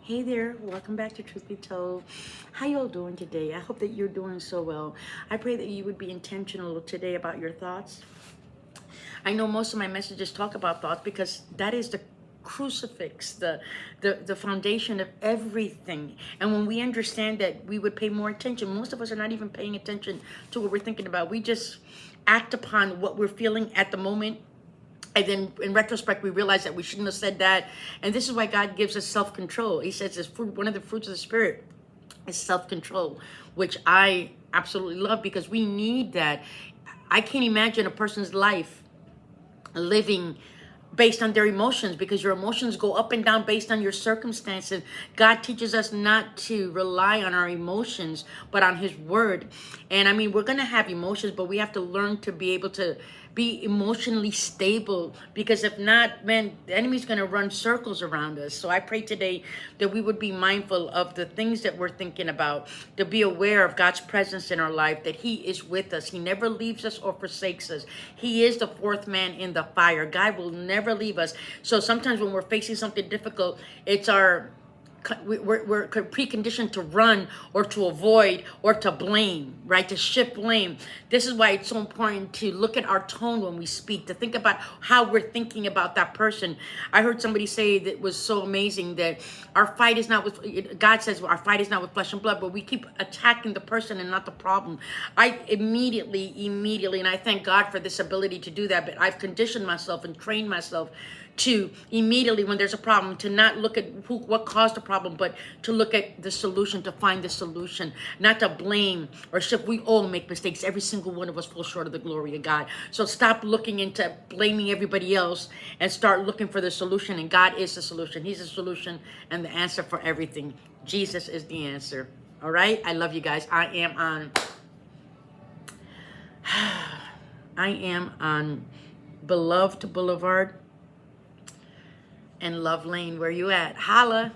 Hey there, welcome back to Truth Be Told. How y'all doing today? I hope that you're doing so well. I pray that you would be intentional today about your thoughts. I know most of my messages talk about thoughts because that is the crucifix, the foundation of everything. And when we understand that, we would pay more attention. Most of us are not even paying attention to what we're thinking about. We just act upon what we're feeling at the moment, and then in retrospect we realize that we shouldn't have said that. And this is why God gives us self-control. He says this fruit, one of the fruits of the spirit is self-control, which I absolutely love because we need that. I can't imagine a person's life living based on their emotions, because your emotions go up and down based on your circumstances. God teaches us not to rely on our emotions, but on His Word. And I mean, we're going to have emotions, but we have to learn to be able to be emotionally stable, because if not, man, the enemy's going to run circles around us. So I pray today that we would be mindful of the things that we're thinking about, to be aware of God's presence in our life, that He is with us. He never leaves us or forsakes us. He is the fourth man in the fire. God will never leave us. So sometimes when we're facing something difficult, it's we're preconditioned to run or to avoid or to blame, right? To shift blame. This is why it's so important to look at our tone when we speak, to think about how we're thinking about that person. I heard somebody say that was so amazing, that our fight is not with, God says our fight is not with flesh and blood, but we keep attacking the person and not the problem. I immediately, and I thank God for this ability to do that, but I've conditioned myself and trained myself to immediately, when there's a problem, to not look at what caused the problem, but to look at the solution, to find the solution, not to blame or shift. We all make mistakes. Every single one of us fall short of the glory of God. So stop looking into blaming everybody else and start looking for the solution. And God is the solution. He's the solution and the answer for everything. Jesus is the answer. All right. I love you guys. I am on Beloved Boulevard and Love Lane. Where you at? Holla.